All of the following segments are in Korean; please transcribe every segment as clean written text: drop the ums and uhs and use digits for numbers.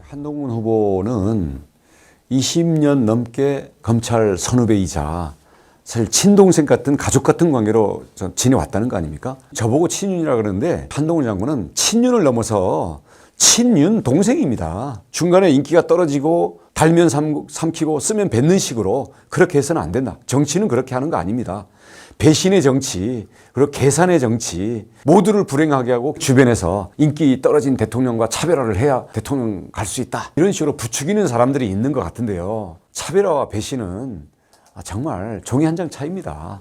한동훈 후보는 20년 넘게 검찰 선후배이자 사실 친동생 같은 가족 같은 관계로 지내왔다는 거 아닙니까? 저보고 친윤이라 그러는데 한동훈 장관은 친윤을 넘어서 친윤 동생입니다. 중간에 인기가 떨어지고 달면 삼키고 쓰면 뱉는 식으로 그렇게 해서는 안 된다. 정치는 그렇게 하는 거 아닙니다. 배신의 정치, 그리고 계산의 정치, 모두를 불행하게 하고 주변에서 인기 떨어진 대통령과 차별화를 해야 대통령 갈 수 있다. 이런 식으로 부추기는 사람들이 있는 것 같은데요. 차별화와 배신은 정말 종이 한 장 차이입니다.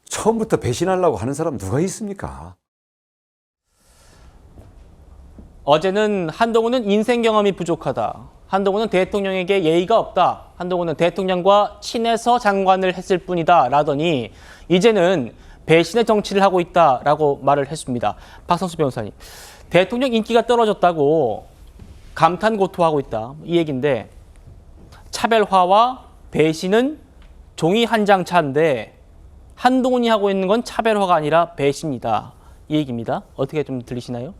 처음부터 배신하려고 하는 사람 누가 있습니까? 어제는 한동훈은 인생 경험이 부족하다. 한동훈은 대통령에게 예의가 없다. 한동훈은 대통령과 친해서 장관을 했을 뿐이다. 라더니 이제는 배신의 정치를 하고 있다라고 말을 했습니다. 박성수 변호사님, 대통령 인기가 떨어졌다고 감탄 고토하고 있다. 이 얘기인데 차별화와 배신은 종이 한 장 차인데 한동훈이 하고 있는 건 차별화가 아니라 배신이다. 이 얘기입니다. 어떻게 좀 들리시나요?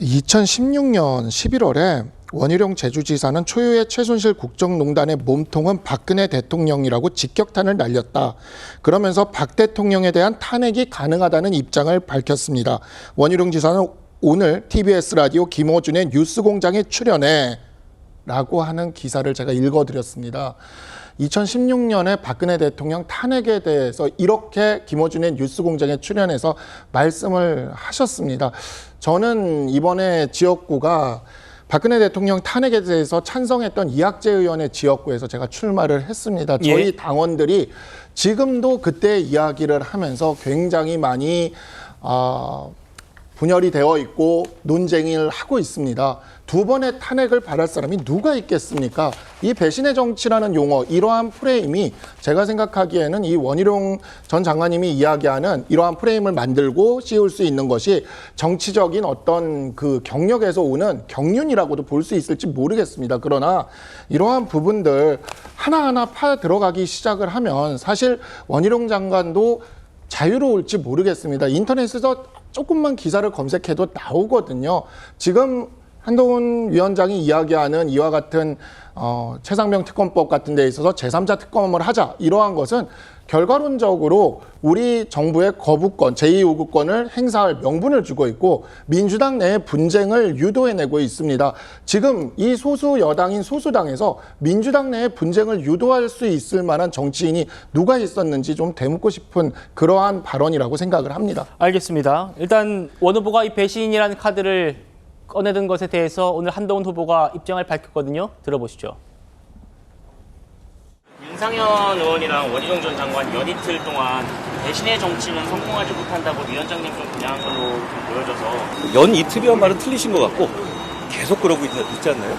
2016년 11월에 원희룡 제주지사는 초유의 최순실 국정농단의 몸통은 박근혜 대통령이라고 직격탄을 날렸다. 그러면서 박 대통령에 대한 탄핵이 가능하다는 입장을 밝혔습니다. 원희룡 지사는 오늘 TBS 라디오 김어준의 뉴스공장에 출연해 라고 하는 기사를 제가 읽어드렸습니다. 2016년에 박근혜 대통령 탄핵에 대해서 이렇게 김어준의 뉴스공장에 출연해서 말씀을 하셨습니다. 저는 이번에 지역구가 박근혜 대통령 탄핵에 대해서 찬성했던 이학재 의원의 지역구에서 제가 출마를 했습니다. 저희 당원들이 지금도 그때 이야기를 하면서 굉장히 많이 분열이 되어 있고 논쟁을 하고 있습니다. 두 번의 탄핵을 바랄 사람이 누가 있겠습니까? 이 배신의 정치라는 용어, 이러한 프레임이 제가 생각하기에는 이 원희룡 전 장관님이 이야기하는 이러한 프레임을 만들고 씌울 수 있는 것이 정치적인 어떤 그 경력에서 오는 경륜이라고도 볼 수 있을지 모르겠습니다. 그러나 이러한 부분들 하나하나 파 들어가기 시작을 하면 사실 원희룡 장관도 자유로울지 모르겠습니다. 인터넷에서 조금만 기사를 검색해도 나오거든요. 지금 한동훈 위원장이 이야기하는 이와 같은 최상병 특검법 같은 데 있어서 제3자 특검을 하자, 이러한 것은 결과론적으로 우리 정부의 거부권, 제2요구권을 행사할 명분을 주고 있고 민주당 내의 분쟁을 유도해내고 있습니다. 지금 이 소수 여당인 소수당에서 민주당 내의 분쟁을 유도할 수 있을 만한 정치인이 누가 있었는지 좀 되묻고 싶은 그러한 발언이라고 생각을 합니다. 알겠습니다. 일단 원 후보가 이 배신이라는 카드를 꺼내든 것에 대해서 오늘 한동훈 후보가 입장을 밝혔거든요. 들어보시죠. 윤상현 의원이랑 원희룡 전 장관 연이틀 동안 배신의 정치는 성공하지 못한다고 위원장님 좀 분양한 걸로 보여져서 연이틀이란 말은 틀리신 것 같고 계속 그러고 있지 않나요?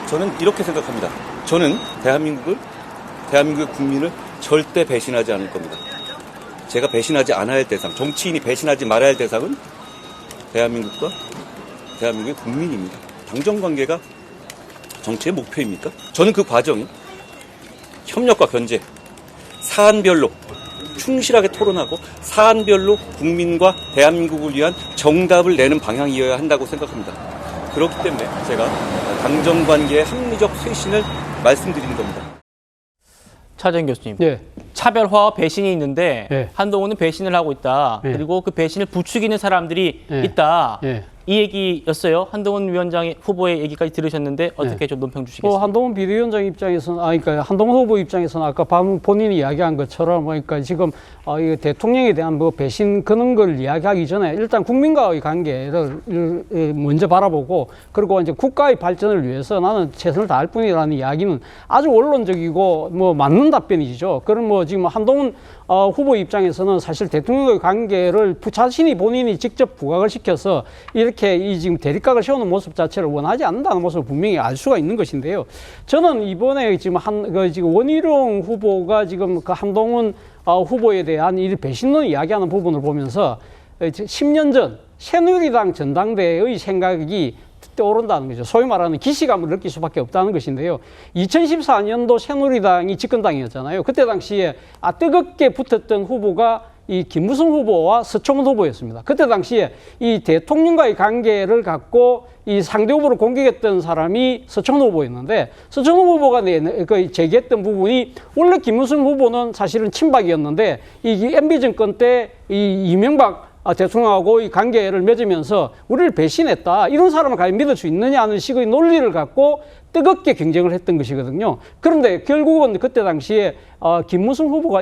저는 이렇게 생각합니다. 저는 대한민국의 국민을 절대 배신하지 않을 겁니다. 제가 배신하지 않아야 할 대상, 정치인이 배신하지 말아야 할 대상은 대한민국과 대한민국의 국민입니다. 당정관계가 정치의 목표입니까? 저는 그 과정이 협력과 견제, 사안별로 충실하게 토론하고 사안별로 국민과 대한민국을 위한 정답을 내는 방향이어야 한다고 생각합니다. 그렇기 때문에 제가 당정관계의 합리적 쇄신을 말씀드리는 겁니다. 차재현 교수님, 네. 차별화와 배신이 있는데 네. 한동훈은 배신을 하고 있다. 네. 그리고 그 배신을 부추기는 사람들이 네. 있다. 네. 이 얘기였어요. 한동훈 위원장의 후보의 얘기까지 들으셨는데 어떻게 좀 논평 주시겠습니까? 한동훈 비대위원장 입장에서는, 그러니까 한동훈 후보 입장에서는 아까 본인이 이야기한 것처럼, 그러니까 지금 이 대통령에 대한 뭐 배신 그런 걸 이야기하기 전에 일단 국민과의 관계를 먼저 바라보고, 그리고 이제 국가의 발전을 위해서 나는 최선을 다할 뿐이라는 이야기는 아주 원론적이고 뭐 맞는 답변이죠. 그럼 뭐 지금 한동훈 후보 입장에서는 사실 대통령과의 관계를 자신이 본인이 직접 부각을 시켜서 이렇게 이 지금 대립각을 세우는 모습 자체를 원하지 않는다는 모습을 분명히 알 수가 있는 것인데요. 저는 이번에 지금 지금 원희룡 후보가 지금 그 한동훈 후보에 대한 이 배신론을 이야기하는 부분을 보면서 10년 전 새누리당 전당대회의 생각이 떠오른다는 거죠. 소위 말하는 기시감을 느낄 수밖에 없다는 것인데요. 2014년도 새누리당이 집권당이었잖아요. 그때 당시에 뜨겁게 붙었던 후보가 이 김무성 후보와 서청원 후보였습니다. 그때 당시에 이 대통령과의 관계를 갖고 이 상대 후보를 공격했던 사람이 서청원 후보였는데 서청원 후보가 제기했던 부분이 원래 김무성 후보는 사실은 친박이었는데 이 MB 정권 때 이 이명박 대통령하고 이 관계를 맺으면서 우리를 배신했다. 이런 사람을 과연 믿을 수 있느냐 하는 식의 논리를 갖고 뜨겁게 경쟁을 했던 것이거든요. 그런데 결국은 그때 당시에 김무성 후보가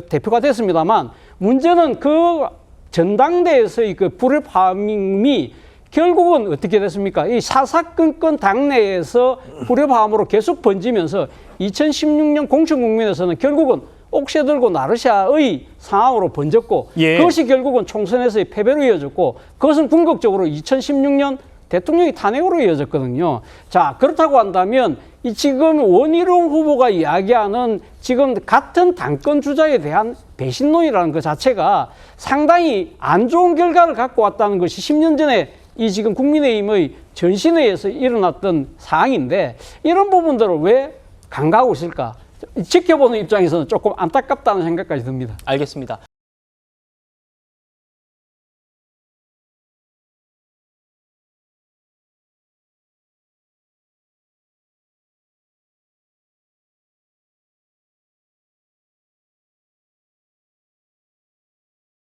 대표가 됐습니다만 문제는 그 전당대에서의 그 불협화음이 결국은 어떻게 됐습니까? 이 사사건건 당내에서 불협화음으로 계속 번지면서 2016년 공천국면에서는 결국은 옥새 들고 나르샤의 상황으로 번졌고 예. 그것이 결국은 총선에서의 패배로 이어졌고 그것은 궁극적으로 2016년 대통령이 탄핵으로 이어졌거든요. 자, 그렇다고 한다면 이 지금 원희룡 후보가 이야기하는 지금 같은 당권 주자에 대한 배신론이라는 것 자체가 상당히 안 좋은 결과를 갖고 왔다는 것이 10년 전에 이 지금 국민의힘의 전신회에서 일어났던 사항인데 이런 부분들을 왜 간과하고 있을까? 지켜보는 입장에서는 조금 안타깝다는 생각까지 듭니다. 알겠습니다.